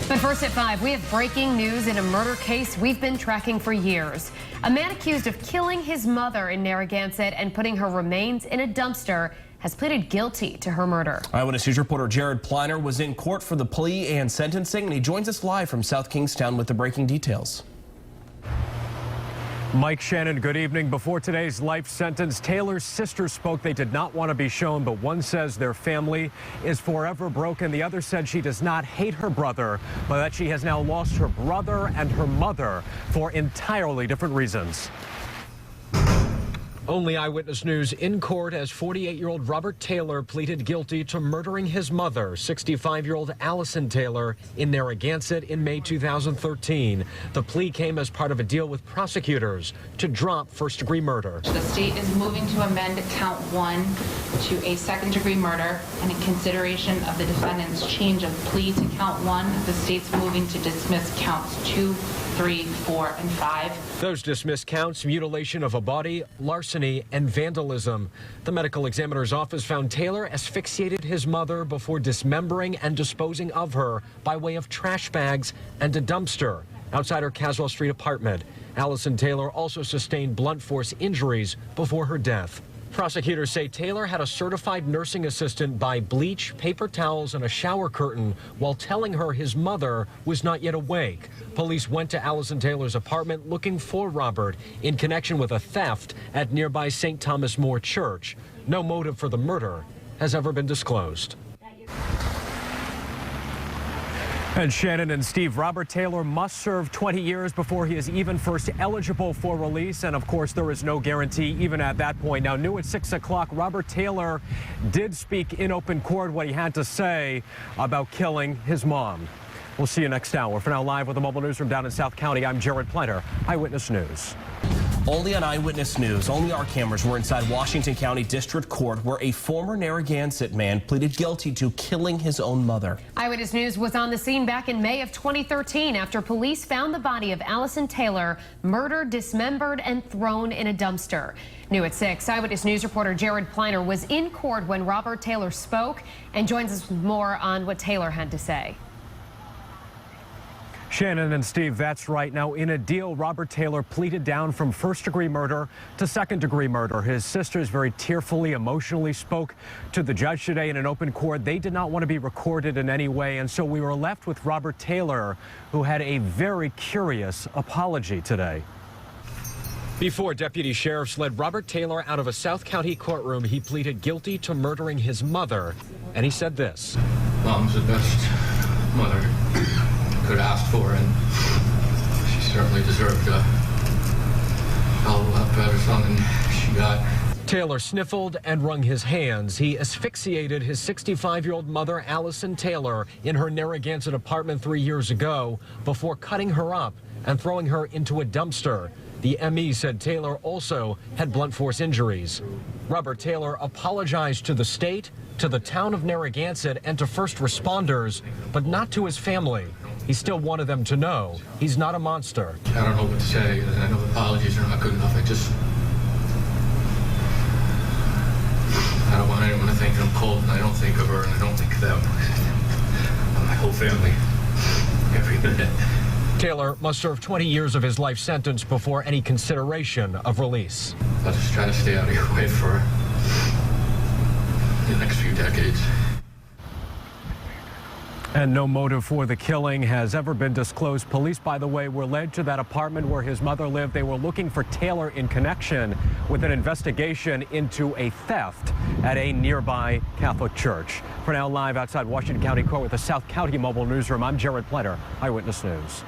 But first at 5, we have breaking news in a murder case we've been tracking for years. A man accused of killing his mother in Narragansett and putting her remains in a dumpster has pleaded guilty to her murder. Eyewitness News reporter Jared Pliner was in court for the plea and sentencing, and he joins us live from South Kingstown with the breaking details. Mike Shannon, good evening. Before today's life sentence, Taylor's sister spoke. They did not want to be shown, but one says their family is forever broken. The other said she does not hate her brother, but that she has now lost her brother and her mother for entirely different reasons. Only Eyewitness News in court as 48-year-old Robert Taylor pleaded guilty to murdering his mother, 65-year-old Allison Taylor, in Narragansett in May 2013. The plea came as part of a deal with prosecutors to drop first-degree murder. The state is moving to amend count 1 to a second-degree murder, and in consideration of the defendant's change of plea to count 1, the state's moving to dismiss counts 2, 3, 4, and 5. Those dismissed counts: mutilation of a body, larceny, and vandalism. The medical examiner's office found Taylor asphyxiated his mother before dismembering and disposing of her by way of trash bags and a dumpster outside her Caswell Street apartment. Allison Taylor also sustained blunt force injuries before her death. Prosecutors say Taylor had a certified nursing assistant buy bleach, paper towels, and a shower curtain while telling her his mother was not yet awake. Police went to Allison Taylor's apartment looking for Robert in connection with a theft at nearby St. Thomas More Church. No motive for the murder has ever been disclosed. And Shannon and Steve, Robert Taylor must serve 20 years before he is even first eligible for release. And of course, there is no guarantee even at that point. Now, new at 6 o'clock, Robert Taylor did speak in open court what he had to say about killing his mom. We'll see you next hour. For now, live with the mobile newsroom down in South County, I'm Jared Pliner, Eyewitness News. Only on Eyewitness News, only our cameras were inside Washington County District Court, where a former Narragansett man pleaded guilty to killing his own mother. Eyewitness News was on the scene back in May of 2013 after police found the body of Allison Taylor murdered, dismembered, and thrown in a dumpster. New at 6, Eyewitness News reporter Jared Pliner was in court when Robert Taylor spoke and joins us with more on what Taylor had to say. Shannon and Steve, that's right. Now, in a deal, Robert Taylor pleaded down from first-degree murder to second-degree murder. His sisters very tearfully, emotionally spoke to the judge today in an open court. They did not want to be recorded in any way, and so we were left with Robert Taylor, who had a very curious apology today. Before deputy sheriffs led Robert Taylor out of a South County courtroom, he pleaded guilty to murdering his mother, and he said this. Mom's the best mother could ask for, and she certainly deserved a hell of a lot better son than she got. Taylor sniffled and wrung his hands. He asphyxiated his 65-year-old mother, Allison Taylor, in her Narragansett apartment 3 years ago before cutting her up and throwing her into a dumpster. The ME said Taylor also had blunt force injuries. Robert Taylor apologized to the state, to the town of Narragansett, and to first responders, but not to his family. He still wanted them to know he's not a monster. I don't know what to say. I know apologies are not good enough. I don't want anyone to think I'm cold, and I don't think of her, and I don't think of them. My whole family, every minute. Taylor must serve 20 years of his life sentence before any consideration of release. I'll just try to stay out of your way for the next few decades. And no motive for the killing has ever been disclosed. Police, by the way, were led to that apartment where his mother lived. They were looking for Taylor in connection with an investigation into a theft at a nearby Catholic church. For now, live outside Washington County Court with the South County Mobile Newsroom, I'm Jared Pliner, Eyewitness News.